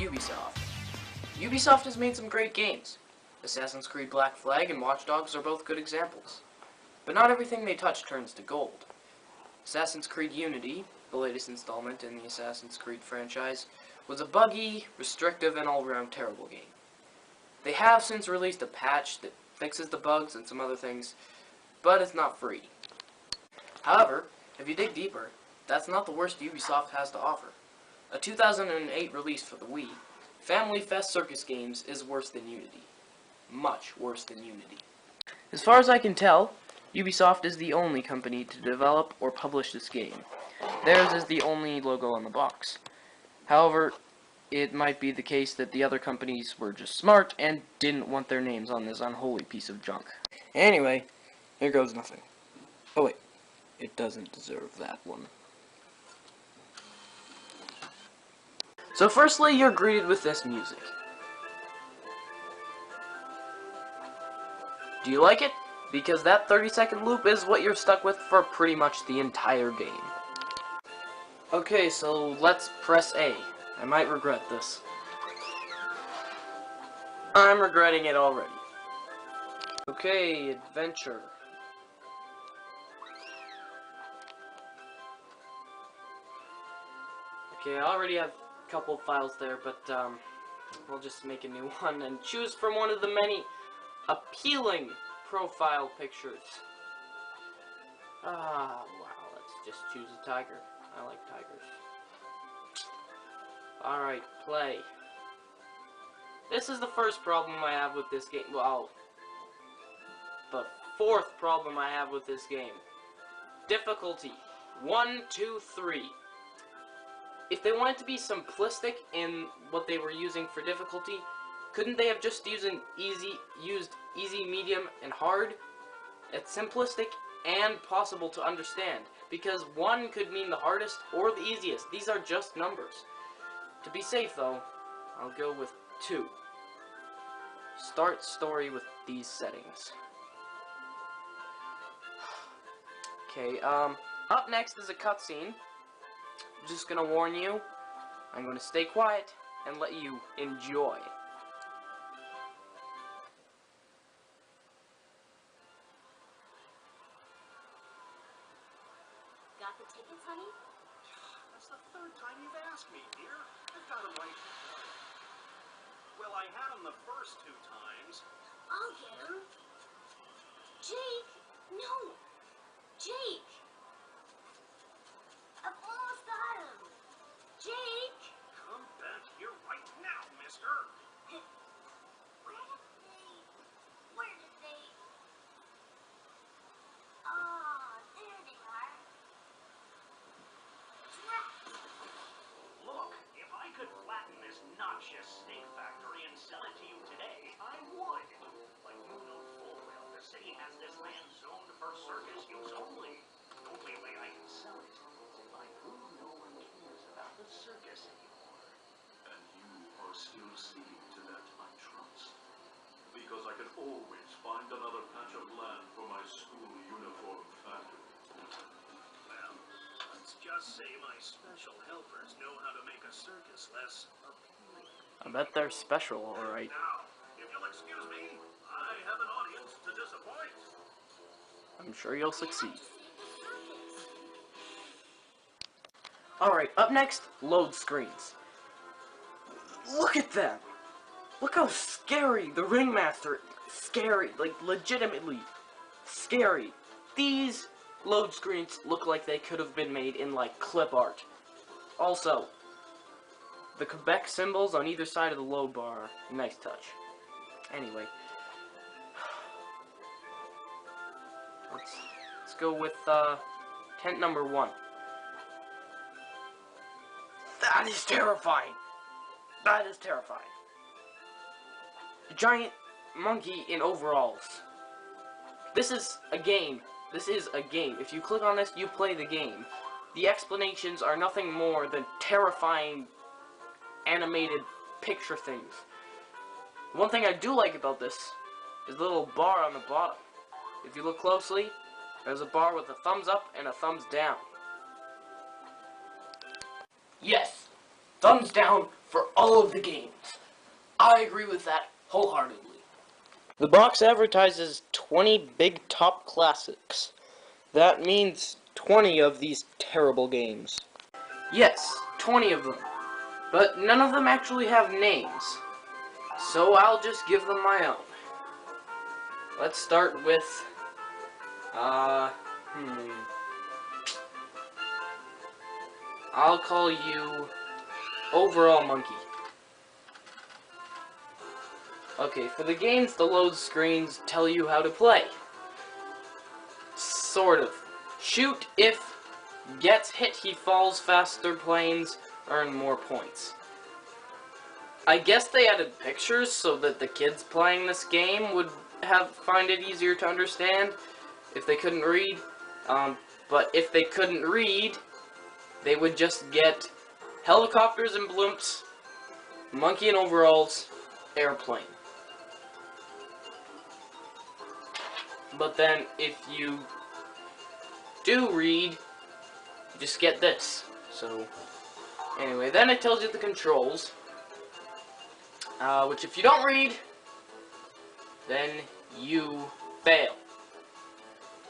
Ubisoft. Ubisoft has made some great games. Assassin's Creed Black Flag and Watch Dogs are both good examples. But not everything they touch turns to gold. Assassin's Creed Unity, the latest installment in the Assassin's Creed franchise, was a buggy, restrictive, and all-around terrible game. They have since released a patch that fixes the bugs and some other things, but it's not free. However, if you dig deeper, that's not the worst Ubisoft has to offer. A 2008 release for the Wii, Family Fest Circus games is worse than Unity. Much worse than Unity. As far as I can tell, Ubisoft is the only company to develop or publish this game. Theirs is the only logo on the box. However, it might be the case that the other companies were just smart and didn't want their names on this unholy piece of junk. Anyway, here goes nothing. Oh wait, it doesn't deserve that one. So firstly, you're greeted with this music. Do you like it? Because that 30-second loop is what you're stuck with for pretty much the entire game. Okay, so let's press A. I might regret this. I'm regretting it already. Okay, adventure. Okay, I already have a couple files there, but we'll just make a new one and choose from one of the many appealing profile pictures. Ah, wow, let's just choose a tiger. I like tigers. Alright, play. This is the first problem I have with this game. Well, the fourth problem I have with this game. Difficulty. 1, 2, 3. If they wanted to be simplistic in what they were using for difficulty, couldn't they have just used easy, medium, and hard? It's simplistic and possible to understand, because 1 could mean the hardest or the easiest. These are just numbers. To be safe, though, I'll go with 2. Start story with these settings. Okay, up next is a cutscene. I'm just gonna warn you, I'm gonna stay quiet and let you enjoy. Got the tickets, honey? That's the third time you've asked me, dear. I've got them right here. Well, I had them the first 2 times. I'll get them. Jake! No! Jake! I've almost got him! Jake! Come back here right now, mister. Where did they... Ah, there they are. Look, if I could flatten this noxious steak factory and sell it to you today, I would. But you know full well the city has this land zoned for circus use only. The only way I can sell it is if I prove no one cares about the circus anymore. And you are still sticking to that, I trust. Because I can always find another patch of land for my school uniform factory. Well, let's just say my special helpers know how to make a circus less appealing. I bet they're special, alright. Now, if you'll excuse me, I have an audience to disappoint. I'm sure you'll succeed. Alright, up next, load screens. Look at them! Look how scary the Ringmaster, scary, like legitimately scary. These load screens look like they could have been made in like clip art. Also, the Quebec symbols on either side of the load bar, nice touch. Anyway, let's go with tent number 1. That is terrifying. That is terrifying. A giant monkey in overalls. This is a game. This is a game. If you click on this, you play the game. The explanations are nothing more than terrifying animated picture things. One thing I do like about this is the little bar on the bottom. If you look closely, there's a bar with a thumbs up and a thumbs down. Yes! Thumbs down for all of the games. I agree with that wholeheartedly. The box advertises 20 big top classics. That means 20 of these terrible games. Yes, 20 of them. But none of them actually have names. So I'll just give them my own. Let's start with, I'll call you Overall Monkey. Okay, for the games, the load screens tell you how to play. Sort of. Shoot if gets hit, he falls faster, planes earn more points. I guess they added pictures so that the kids playing this game would find it easier to understand if they couldn't read. But if they couldn't read, they would just get helicopters and blimps, monkey in overalls, airplane. But then if you do read, you just get this. So anyway, then it tells you the controls, which if you don't read, then you fail.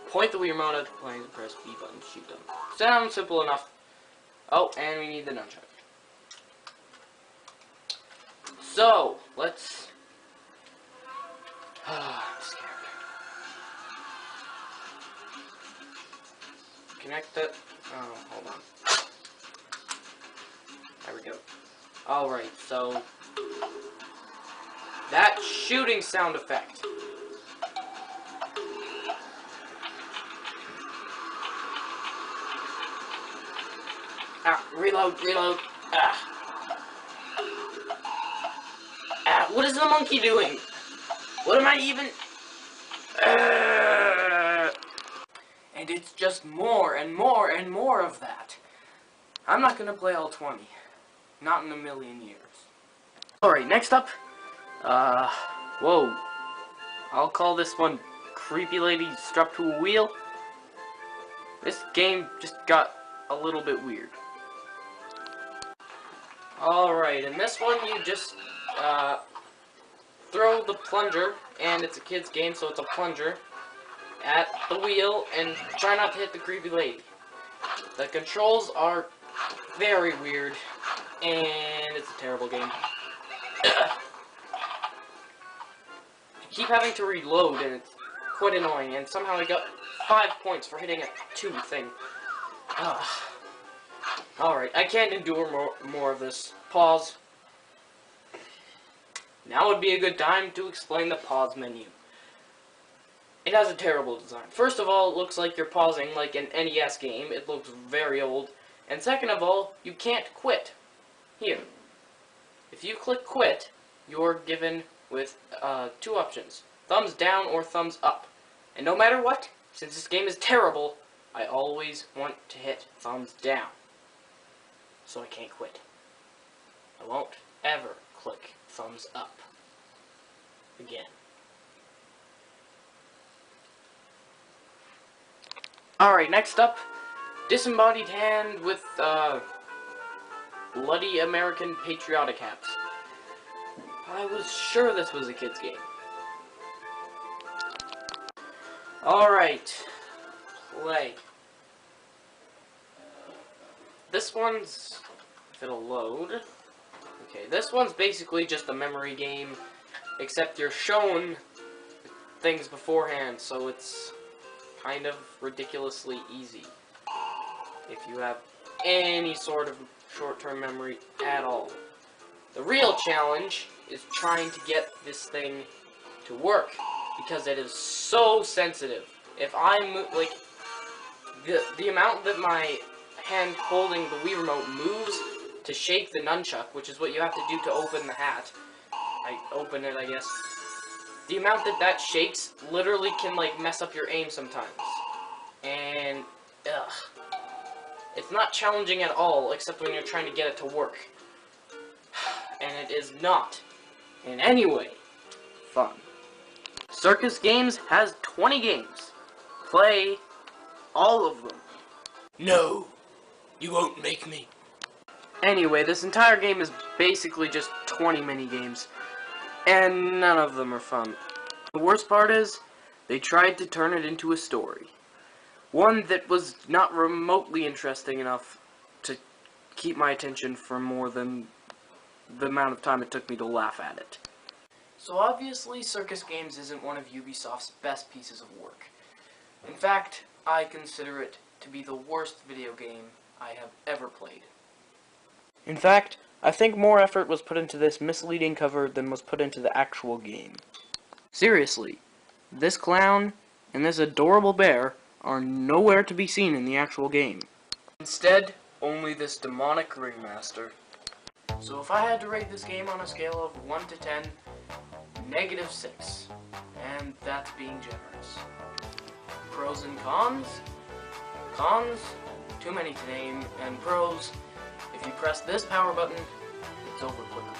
Point the Wii remote at the planes and press B button to shoot them. Sounds simple enough. Oh, and we need the nunchuck. So, let's... I'm scared. Connect it. Oh, hold on. There we go. Alright, so... that shooting sound effect. Reload. What is the monkey doing? What am I even... And it's just more and more and more of that. I'm not gonna play all 20. Not in a million years. Alright, next up. Whoa. I'll call this one Creepy Lady Strapped to a Wheel. This game just got a little bit weird. Alright, in this one you just throw the plunger, and it's a kid's game, so it's a plunger, at the wheel, and try not to hit the creepy lady. The controls are very weird, and it's a terrible game. You keep having to reload, and it's quite annoying, and somehow I got 5 points for hitting a 2 thing. Alright, I can't endure more of this. Pause. Now would be a good time to explain the pause menu. It has a terrible design. First of all, it looks like you're pausing like an NES game. It looks very old. And second of all, you can't quit. Here. If you click quit, you're given with 2 options. Thumbs down or thumbs up. And no matter what, since this game is terrible, I always want to hit thumbs down. So I can't quit. I won't ever click thumbs up again. Alright, next up, disembodied hand with bloody American patriotic hats. I was sure this was a kid's game. Alright, play. This one's, if it'll load, okay, this one's basically just a memory game, except you're shown things beforehand, so it's kind of ridiculously easy if you have any sort of short-term memory at all. The real challenge is trying to get this thing to work, because it is so sensitive. If I move, like, the amount that my hand holding the Wii remote moves to shake the nunchuck, which is what you have to do to open the hat. I open it, I guess. The amount that shakes literally can, like, mess up your aim sometimes. And, ugh. It's not challenging at all, except when you're trying to get it to work. And it is not, in any way, fun. Circus Games has 20 games. Play all of them. No, you won't make me. Anyway, this entire game is basically just 20 mini-games, and none of them are fun. The worst part is, they tried to turn it into a story. One that was not remotely interesting enough to keep my attention for more than the amount of time it took me to laugh at it. So obviously, Circus Games isn't one of Ubisoft's best pieces of work. In fact, I consider it to be the worst video game I have ever played. In fact, I think more effort was put into this misleading cover than was put into the actual game. Seriously, this clown and this adorable bear are nowhere to be seen in the actual game. Instead, only this demonic ringmaster. So if I had to rate this game on a scale of 1 to 10, -6. And that's being generous. Pros and cons? Cons? Too many to name. And pros, if you press this power button, it's over quicker.